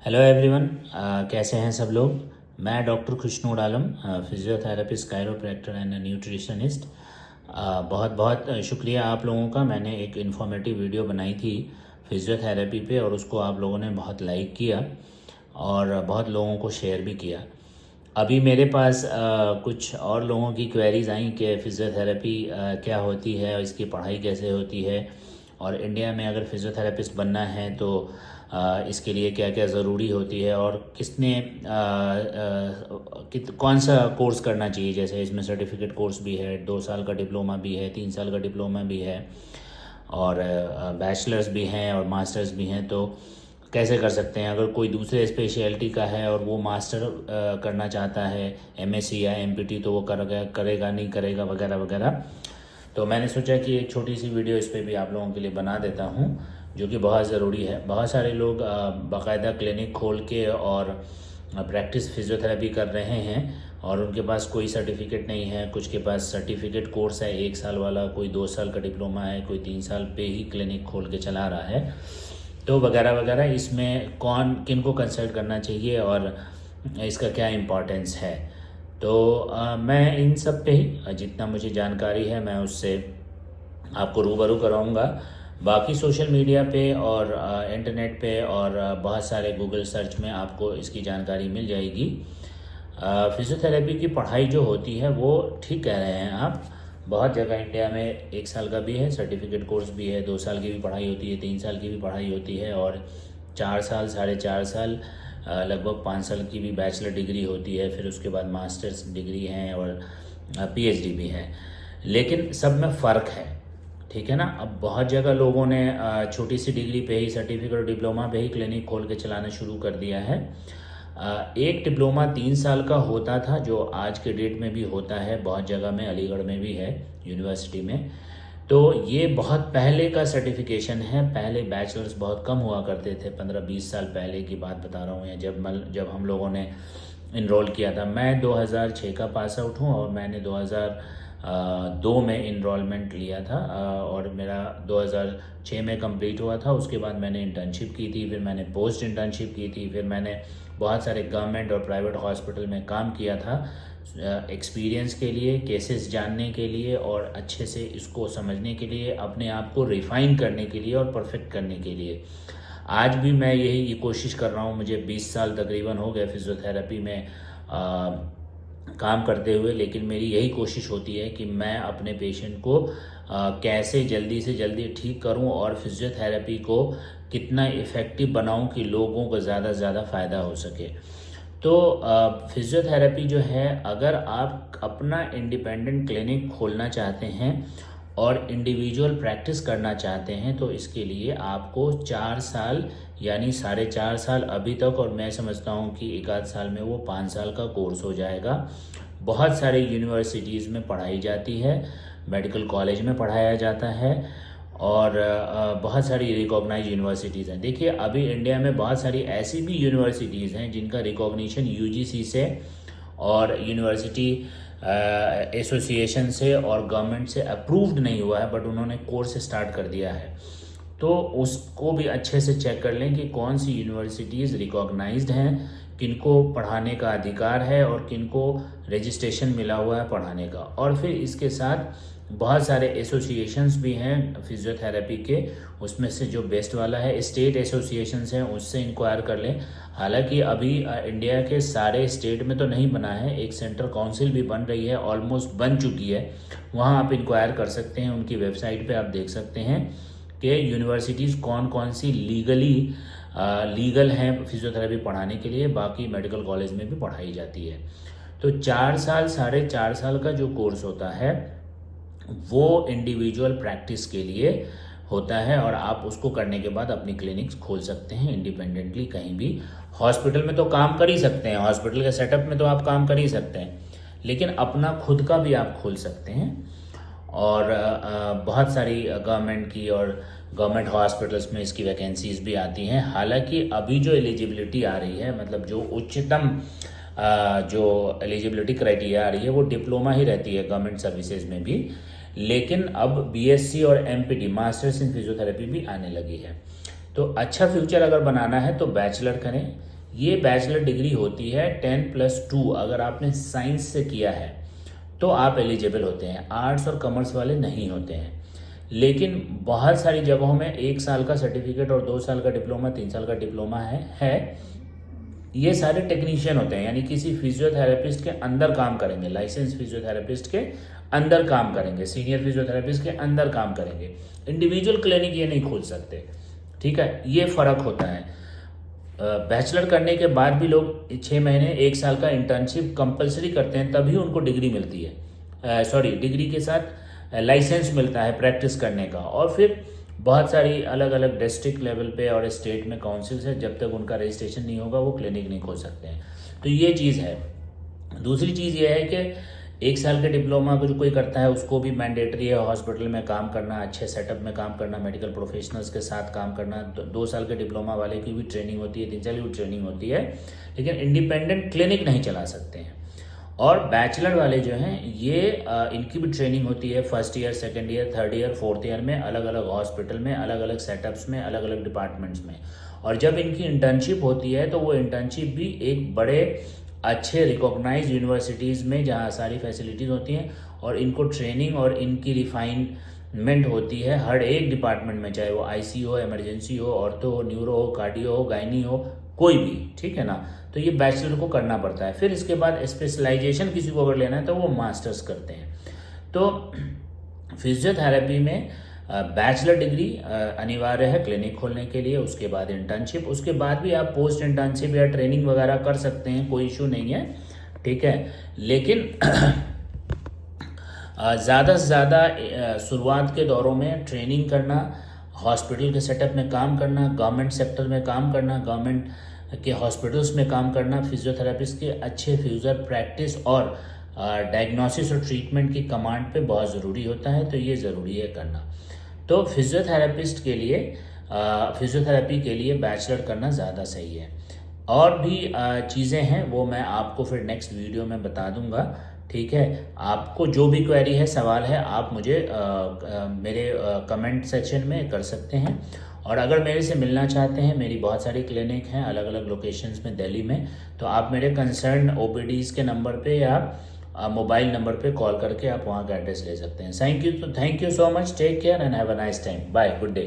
Hello everyone, कैसे हैं सब लोग। मैं doctor Khushnoor Alam, physiotherapist, chiropractor and nutritionist. बहुत बहुत शुक्रिया आप लोगों का। मैंने एक इन्फॉर्मेटिव वीडियो बनाई थी फिजियोथेरेपी पे और उसको आप लोगों ने बहुत लाइक किया और बहुत लोगों को शेयर भी किया। अभी मेरे पास कुछ और लोगों की क्वेरीज आई कि फ़िज़ियोथेरेपी क्या होती है और इसकी पढ़ाई कैसे होती है, और इंडिया में अगर फ़िज़ियोथेरेपिस्ट बनना है तो इसके लिए क्या क्या ज़रूरी होती है और किसने कौन सा कोर्स करना चाहिए। जैसे इसमें सर्टिफिकेट कोर्स भी है, 2 साल का डिप्लोमा भी है, 3 साल का डिप्लोमा भी है और बैचलर्स भी हैं और मास्टर्स भी हैं। तो कैसे कर सकते हैं अगर कोई दूसरे स्पेशलिटी का है और वो मास्टर करना चाहता है, एमएससी या एमपीटी, तो वो करेगा नहीं करेगा वगैरह वगैरह। तो मैंने सोचा कि एक छोटी सी वीडियो इस पर भी आप लोगों के लिए बना देता हूँ, जो कि बहुत ज़रूरी है। बहुत सारे लोग बाकायदा क्लिनिक खोल के और प्रैक्टिस फिजियोथेरेपी कर रहे हैं और उनके पास कोई सर्टिफिकेट नहीं है। कुछ के पास सर्टिफिकेट कोर्स है 1 साल वाला, कोई 2 साल का डिप्लोमा है, कोई 3 साल पे ही क्लिनिक खोल के चला रहा है। तो वगैरह वगैरह, इसमें कौन किन को कंसल्ट करना चाहिए और इसका क्या इम्पोर्टेंस है। तो मैं इन सब पे ही जितना मुझे जानकारी है मैं उससे आपको रूबरू कराऊंगा। बाकी सोशल मीडिया पे और इंटरनेट पे और बहुत सारे गूगल सर्च में आपको इसकी जानकारी मिल जाएगी। फिजियोथेरेपी की पढ़ाई जो होती है वो ठीक कह रहे हैं आप, बहुत जगह इंडिया में 1 साल का भी है, सर्टिफिकेट कोर्स भी है, 2 साल की भी पढ़ाई होती है, 3 साल की भी पढ़ाई होती है और 4 साल 4.5 साल लगभग 5 साल की भी बैचलर डिग्री होती है। फिर उसके बाद मास्टर्स डिग्री हैं और पीएचडी भी है। लेकिन सब में फ़र्क है, ठीक है ना। अब बहुत जगह लोगों ने छोटी सी डिग्री पे ही, सर्टिफिकेट और डिप्लोमा पे ही क्लिनिक खोल के चलाना शुरू कर दिया है। एक डिप्लोमा 3 साल का होता था, जो आज के डेट में भी होता है बहुत जगह में, अलीगढ़ में भी है यूनिवर्सिटी में। तो ये बहुत पहले का सर्टिफिकेशन है। पहले बैचलर्स बहुत कम हुआ करते थे, 15-20 साल पहले की बात बता रहा हूँ। या जब हम लोगों ने इनरोल किया था, मैं 2006 का पास आउट हूँ और मैंने 2002 में इनरोलमेंट लिया था और मेरा 2006 में कंप्लीट हुआ था। उसके बाद मैंने इंटर्नशिप की थी, फिर मैंने पोस्ट इंटर्नशिप की थी, फिर मैंने बहुत सारे गवर्नमेंट और प्राइवेट हॉस्पिटल में काम किया था एक्सपीरियंस के लिए, केसेस जानने के लिए और अच्छे से इसको समझने के लिए, अपने आप को रिफ़ाइन करने के लिए और परफेक्ट करने के लिए। आज भी मैं यही कोशिश कर रहा हूँ। मुझे 20 साल तकरीबन हो गए फिजियोथेरेपी में काम करते हुए, लेकिन मेरी यही कोशिश होती है कि मैं अपने पेशेंट को कैसे जल्दी से जल्दी ठीक करूं और फिजियोथेरेपी को कितना इफ़ेक्टिव बनाऊं कि लोगों को ज़्यादा से ज़्यादा फ़ायदा हो सके। तो फिजियोथेरेपी जो है, अगर आप अपना इंडिपेंडेंट क्लिनिक खोलना चाहते हैं और इंडिविजुअल प्रैक्टिस करना चाहते हैं, तो इसके लिए आपको 4 साल यानी 4.5 साल अभी तक, और मैं समझता हूँ कि 1 आध साल में वो 5 साल का कोर्स हो जाएगा। बहुत सारे यूनिवर्सिटीज़ में पढ़ाई जाती है, मेडिकल कॉलेज में पढ़ाया जाता है और बहुत सारी रिकॉग्नाइज यूनिवर्सिटीज़ हैं। देखिए, अभी इंडिया में बहुत सारी ऐसी भी यूनिवर्सिटीज़ हैं जिनका रिकॉग्निशन यूजीसी से और यूनिवर्सिटी एसोसिएशन से और गवर्नमेंट से अप्रूव्ड नहीं हुआ है, बट उन्होंने कोर्स स्टार्ट कर दिया है। तो उसको भी अच्छे से चेक कर लें कि कौन सी यूनिवर्सिटीज़ रिकॉग्नाइज्ड हैं, किनको पढ़ाने का अधिकार है और किनको रजिस्ट्रेशन मिला हुआ है पढ़ाने का। और फिर इसके साथ बहुत सारे एसोसिएशंस भी हैं फिजियोथेरेपी के, उसमें से जो बेस्ट वाला है, स्टेट एसोसिएशंस हैं, उससे इंक्वायर कर लें। हालांकि अभी इंडिया के सारे स्टेट में तो नहीं बना है, एक सेंट्रल काउंसिल भी बन रही है, ऑलमोस्ट बन चुकी है, वहाँ आप इंक्वायर कर सकते हैं। उनकी वेबसाइट पे आप देख सकते हैं कि यूनिवर्सिटीज़ कौन कौन सी लीगल हैं फिजियोथेरेपी पढ़ाने के लिए। बाकी मेडिकल कॉलेज में भी पढ़ाई जाती है। तो 4 साल 4.5 साल का जो कोर्स होता है वो इंडिविजुअल प्रैक्टिस के लिए होता है और आप उसको करने के बाद अपनी क्लिनिक्स खोल सकते हैं इंडिपेंडेंटली कहीं भी। हॉस्पिटल में तो काम कर ही सकते हैं, हॉस्पिटल के सेटअप में तो आप काम कर ही सकते हैं, लेकिन अपना खुद का भी आप खोल सकते हैं। और बहुत सारी गवर्नमेंट की और गवर्नमेंट हॉस्पिटल्स में इसकी वैकेंसीज भी आती हैं। हालांकि अभी जो एलिजिबिलिटी आ रही है, मतलब जो उच्चतम जो एलिजिबिलिटी क्राइटेरिया आ रही है, वो डिप्लोमा ही रहती है गवर्नमेंट सर्विसेज में भी। लेकिन अब बीएससी और एमपीटी, मास्टर्स इन फिजियोथेरेपी, भी आने लगी है। तो अच्छा फ्यूचर अगर बनाना है तो बैचलर करें, ये बैचलर डिग्री होती है 10+2। अगर आपने साइंस से किया है तो आप एलिजिबल होते हैं, आर्ट्स और कॉमर्स वाले नहीं होते हैं। लेकिन बहुत सारी जगहों में 1 साल का सर्टिफिकेट और 2 साल का डिप्लोमा, 3 साल का डिप्लोमा है। ये सारे टेक्नीशियन होते हैं, यानी किसी फिजियोथेरेपिस्ट के अंदर काम करेंगे, लाइसेंस फिजियोथेरेपिस्ट के अंदर काम करेंगे, सीनियर फिजियोथेरेपिस्ट के अंदर काम करेंगे। इंडिविजुअल क्लिनिक ये नहीं खोल सकते, ठीक है, ये फ़र्क होता है। बैचलर करने के बाद भी लोग 6 महीने 1 साल का इंटर्नशिप कंपलसरी करते हैं, तभी उनको डिग्री मिलती है। डिग्री के साथ लाइसेंस मिलता है प्रैक्टिस करने का। और फिर बहुत सारी अलग अलग डिस्ट्रिक्ट लेवल पे और स्टेट में काउंसिल्स है, जब तक उनका रजिस्ट्रेशन नहीं होगा वो क्लिनिक नहीं खोल सकते हैं। तो ये चीज़ है। दूसरी चीज़ ये है कि 1 साल के डिप्लोमा को जो कोई करता है उसको भी मैंडेटरी है हॉस्पिटल में काम करना, अच्छे सेटअप में काम करना, मेडिकल प्रोफेशनल्स के साथ काम करना। 2 साल के डिप्लोमा वाले की भी ट्रेनिंग होती है, 3 साल की भी ट्रेनिंग होती है, लेकिन इंडिपेंडेंट क्लिनिक नहीं चला सकते हैं। और बैचलर वाले जो हैं ये इनकी भी ट्रेनिंग होती है 1st year, 2nd year, 3rd year, 4th year में, अलग अलग हॉस्पिटल में, अलग अलग सेटअप्स में, अलग अलग डिपार्टमेंट्स में। और जब इनकी इंटर्नशिप होती है तो वो इंटर्नशिप भी एक बड़े अच्छे रिकॉग्नाइज्ड यूनिवर्सिटीज़ में, जहाँ सारी फैसिलिटीज़ होती हैं और इनको ट्रेनिंग और इनकी रिफाइनमेंट होती है हर एक डिपार्टमेंट में, चाहे वो आईसी हो, इमरजेंसी हो, ऑर्थो हो, न्यूरो हो, कार्डियो हो, गायनी हो, कोई भी, ठीक है ना। तो ये बैचलर को करना पड़ता है। फिर इसके बाद स्पेशलाइजेशन किसी को अगर लेना है तो वो मास्टर्स करते हैं। तो फिजियोथेरेपी में बैचलर डिग्री अनिवार्य है क्लिनिक खोलने के लिए, उसके बाद इंटर्नशिप, उसके बाद भी आप पोस्ट इंटर्नशिप या ट्रेनिंग वगैरह कर सकते हैं, कोई इशू नहीं है, ठीक है। लेकिन ज़्यादा से ज़्यादा शुरुआत के दौरों में ट्रेनिंग करना, हॉस्पिटल के सेटअप में काम करना, गवर्नमेंट सेक्टर में काम करना, गवर्नमेंट के हॉस्पिटल्स में काम करना, फिजियोथेरेपिस्ट के अच्छे फ्यूज़र प्रैक्टिस और डायग्नोसिस और ट्रीटमेंट की कमांड पे बहुत ज़रूरी होता है। तो ये ज़रूरी है करना। तो फिजियोथेरेपिस्ट के लिए फिजियोथेरेपी के लिए बैचलर करना ज़्यादा सही है। और भी चीज़ें हैं वो मैं आपको फिर नेक्स्ट वीडियो में बता दूंगा, ठीक है। आपको जो भी क्वेरी है, सवाल है, आप मुझे मेरे कमेंट सेक्शन में कर सकते हैं। और अगर मेरे से मिलना चाहते हैं, मेरी बहुत सारी क्लिनिक हैं अलग अलग लोकेशंस में दिल्ली में, तो आप मेरे कंसर्न ओपीडीज़ के नंबर पे या मोबाइल नंबर पे कॉल करके आप वहाँ का एड्रेस ले सकते हैं। Thank you so much, take care and have a nice time, bye, good day.